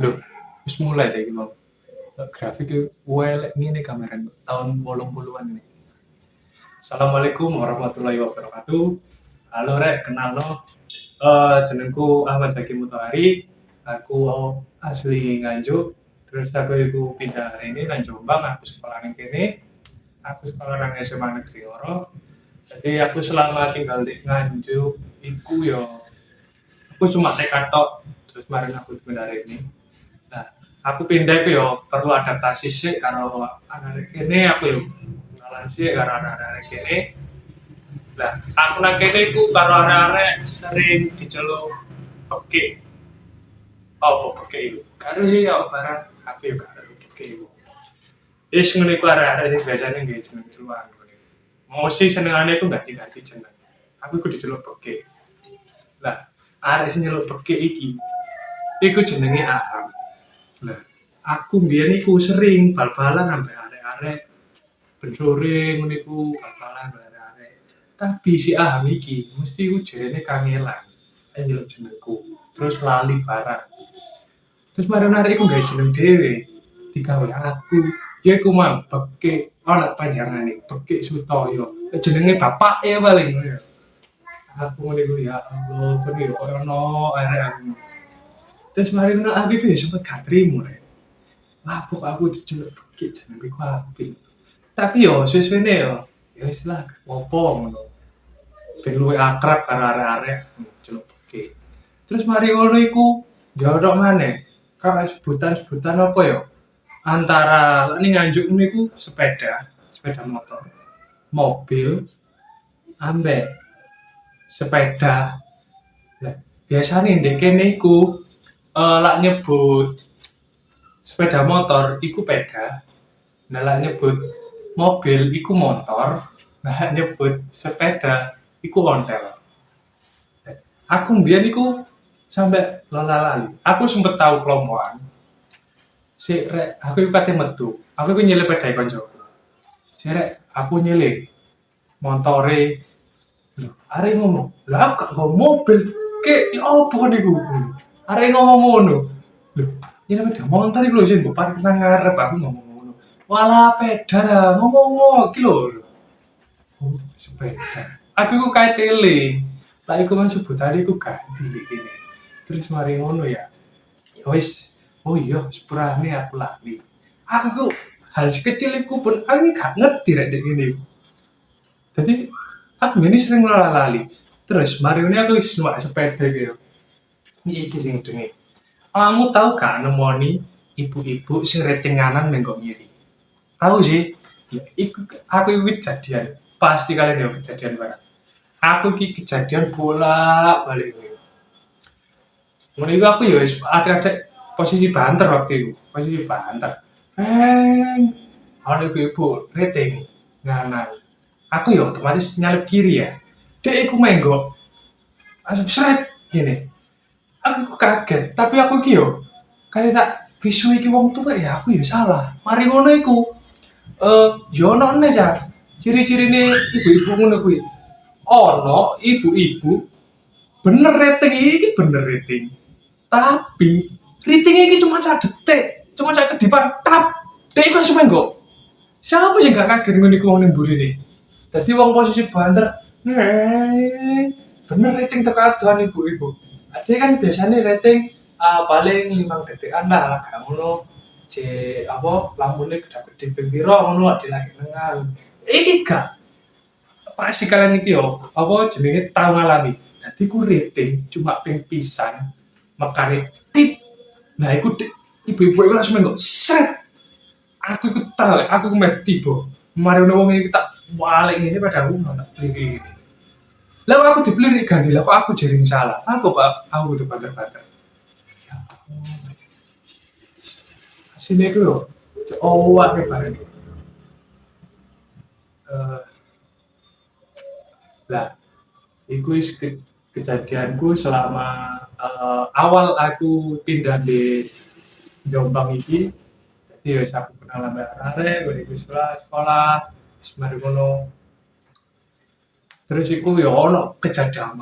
Loh, wis mulai ta iki mau. Grafiknya elek ngene kamerane tahun 80-an ini. Assalamualaikum warahmatullahi wabarakatuh. Halo rek, kenal no. Jenengku Ahmad Zaki Mutahari. Aku asli Nganjuk. Terus aku iku pindah ini nang Jombang, aku sekolah nang kene. Aku sekolah nang SMA Negeri Loro. Jadi aku selama tinggal di Nganjuk iku yo aku cuma tekad tok. Terus kemarin aku pindah ini. Nah, aku pindah itu yo perlu adaptasi sih karo anak kene aku yo kenalan sih karo anak-anak kene. Nah, aku nang kene iku karo arek-arek sering diceluk peke. Oh, peke iku. Karo ya barang aku yo karo peke iku. Wis ngene iku arek-arek sing biasane nggih jeneng keluar. Mesti senengane iku ganti-ganti jeneng. Aku iku diceluk peke. Lah, arek sing nyeluk peke iki iku jenenge Aham. Nah, aku mbiyen iku sering bal-balan ambek arek-arek ben sore ngono iku bal-balan ambek arek-arek. Tapi si Aham iki mesti ku jarene kangelan. Nyeluk jenengku. Terus lali barang. Terus marang arek iku gawe jeneng dhewe. Digawe aku. Ya iku mang Beke ana panjangane Beke Sutoyo. Jenenge bapake paling ngono ya. Aku ngene iku ya Allah, kok yo ono arek aku. Terus mari ngono aku iku ya sempet gak trimo rek. Mabuk aku diceluk Beke jenengku iku apik. Tapi yo suwe-suwene yo ya wis lah gak apa ngono. Ben luwih akrab karo arek-arek celuk Beke. Terus mari ngono iku ya ono maneh. Kayak sebutan-sebutan apa yo? Antara ning Nganjuk niku sepeda, sepeda motor, mobil, ambek sepeda. Lah, biasane ndek kene iku lak nyebut sepeda motor iku peda. Nah, lak nyebut mobil iku motor. Nah, lak nyebut sepeda iku ontel. Aku mbiyen iku sampe lali. Aku sempet tau kelompokan. Si rek, aku iku kate metu. Aku iku nyilih pedae koncoku. Si rek, aku nyilih montore. Loh, arek ngomong, "Lah aku gak nggo mobil, Kek, ya opo niku?" Arek ngomong ngono. Loh, nyilih peda motor iku lho sing mbok parkir nang ngarep, aku ngomong ngono. Walah peda lah, ngomong iki lho. Oh, sepeda. Aku iku kae eling. Lah iku mang sebutane iku ganti iki. Terus mari ngono ya. Ya wis, oh iya, sepurane aku lali. Aku hal sekecil iku pun aku gak ngerti rek dek ngene. Dadi aku ngene sering lali. Terus mari ngene aku wis numpak sepeda iki yo. Iki sing jenenge. Kamu tahu gak nemoni ibu-ibu sing ratinganan mengko ngiri? Tahu sih? Ya, iku aku iku kejadian. Pasti kalian yo kejadian bareng. Aku iki kejadian bolak-balik. Ngono iku aku ya wis ada posisi banter waktu itu, posisi banter. Ana ibu-ibu rating nganan. Aku ya otomatis nyalip kiri ya. Dek iku menggok. Langsung sret gini. Aku kaget, tapi aku iki yo kayak tak bisu iki wong tuwa ya aku ya salah. Mari ngono iku yo ono ne ya. Ciri-cirine ibu-ibu ngono kuwi. Ono ibu-ibu bener rating iki bener rating. Tapi ratingnya iki cuma sak detik, cuma sak kedipan tap. Dek iku langsung menggok. Siapa sih gak kaget ngono iku wong ning burine. Dadi wong posisi banter, bener rating tekadan ibu-ibu. Ade kan biasanya rating paling 5 detikan lah, gak ngono. Apa lampune gede-gede ping pira ngono ade lagi nengal. Iki gak pasti kalian iki yo apa jenenge tau ngalami. Dadi ku rating cuma ping pisan mekane tit. Nah iku ibu-ibu iku langsung menggok set. Aku iku tahu, aku meh tiba. Mari ono wong iki tak walik ngene pada aku tak pliri. Lah aku dipelirik ganti lah kok aku jering salah. Apa kok aku kudu banter-banter. Ya Allah. Sini iku lho. Owake bareng. Eh, lah iku wis kejadianku selama awal aku pindah di Jombang iki. Jadi wis aku kenal ambek arek, gue sekolah, wis mari ngono. Terus iku ya ono kejadian.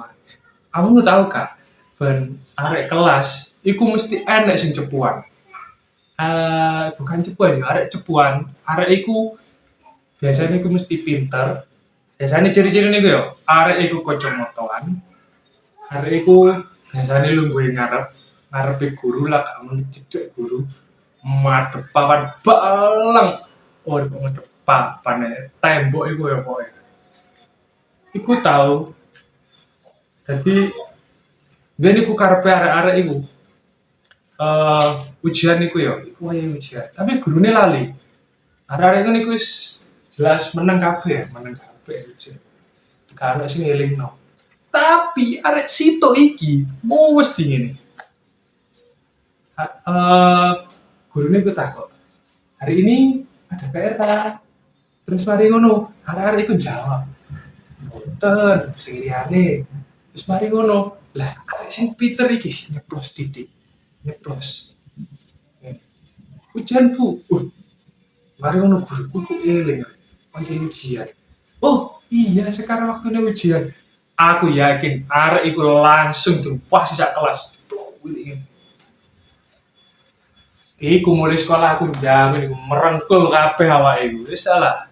Kamu tahu gak? Ben arek kelas iku mesti enek sing cepuan. Bukan cepuan ya, arek cepuan. Arek iku biasanya iku mesti pinter. Biasanya ciri-cirine iku ya, arek iku kacamataan, arek iku biasane lungguhe ngarep, ngarepe guru lah gak mung cedhek guru. Madhep papan balang. Oh, kok madhep papan tembok iku ya pokoke. Iku tau dadi biyen iku karepe arek-arek iku ujian iku ya, iku wayahe ujian. Tapi gurune lali. Arek-arek iku niku wis jelas meneng kabeh ya, meneng kabeh ujian. Gak ono sing ngelingno. Tapi arek sitok iki mesti ngene. Eee, Gurune iku takok, "Hari ini ada PR ta?" Terus mari ngono, arek-arek iku jawab, "Mboten, sing liyane." Terus mari ngono, lah arek sing pinter iki nyeplos titik, nyeplos. Ujian Bu, mari ngono guruku kok eling, oh iya ujian. Oh iya sekarang waktunya ujian. Aku yakin arek iku langsung tumpah sak kelas. Iku mulai sekolah aku jamin iku merengkul kabeh awake iku. Wis salah.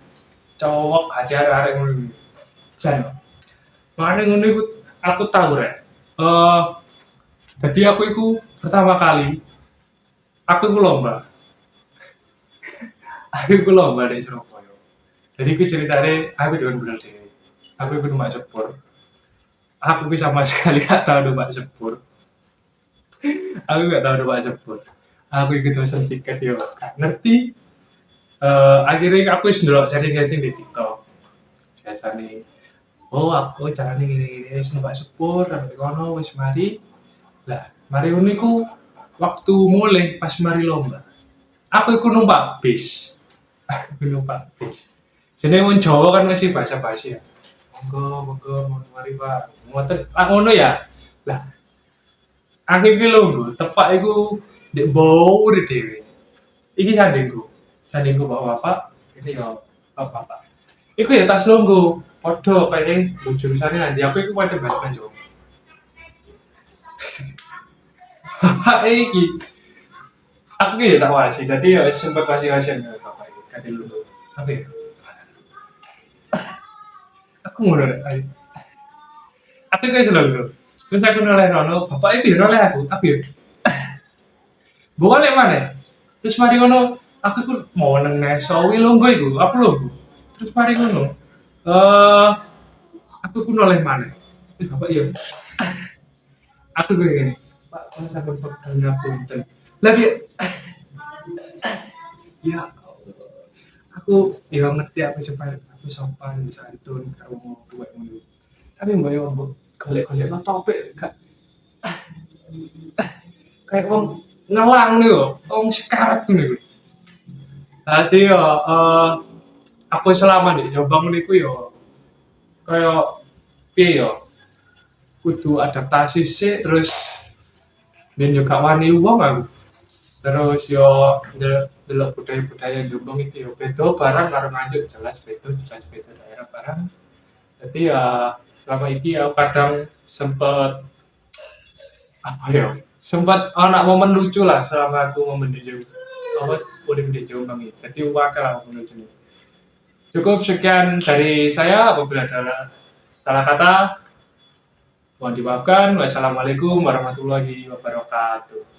Cowok hati arek-arek ngono iku. Jan. Mane ngono iku aku tahu rek. Jadi aku iku pertama kali aku iku lomba. Aku iku lomba di Surabaya. Jadi iku ceritane aku jangan bener dhewe. Aku iku numpak sepur. Aku iku sama sekali gak tahu numpak sepur. Aku gak tahu numpak sepur. Aku ikut pesen tiket yo gak ngerti. Akhirnya aku wis ndelok sharing-sharing di TikTok. Biasane, oh aku carane ngene-ngene wis numpak sepur sampe kono wis mari. Lah, mari ngono iku waktu mulai pas mari lomba. Aku iku numpak bis. Aku numpak bis. Jenenge wong Jawa kan mesti basa-basi ya. Monggo, monggo, mari Pak. Ngoten, ngono ya. Lah, aku iki lho, tepak iku ndek mburi dhewe. Iki sandingku. Sandingku bapak-bapak, ini ya bapak-bapak. Iku ya tas longgo, padha kaya jurusane nanti aku iku padha bahasa Jawa. Bapak iki aku ki ya tak wasi, dadi ya sempet wasi-wasian karo bapak iki, kate lungguh. Tapi ya, aku ngono rek. Aku ki wis lungguh. Terus aku noleh rono, bapak iki ya noleh aku ya boleh mana? Terus mari ngono, aku iku mau nang neso wi longgo iku, aku longgo. Terus mari ngono, aku iku noleh maneh. Terus bapak iya, aku gue gini, Pak, kalau sampai pegang ngapunten. Lah piye? Ya aku ya ngerti aku supaya aku sopan bisa santun karo wong tuwek ngono. Tapi mbok yo mbok golek-golekno topik gak kayak wong ngelang nih yo, wong sekarat ngono iku. Dadi yo aku selama di Jombang niku yo kaya piye yo kudu adaptasi sih terus ben yo gak wani wong aku. Terus yo delok budaya-budaya Jombang iki yo beda barang karo Nganjuk jelas beda daerah barang. Jadi ya selama ini ya kadang sempet apa ya sempat anak momen lucu lah selama aku momen di Jombang apa udah di Jombang ini. Jadi wakil lah momen lucu ini. Cukup sekian dari saya. Apabila ada salah kata mohon dimaafkan. Wassalamualaikum warahmatullahi wabarakatuh.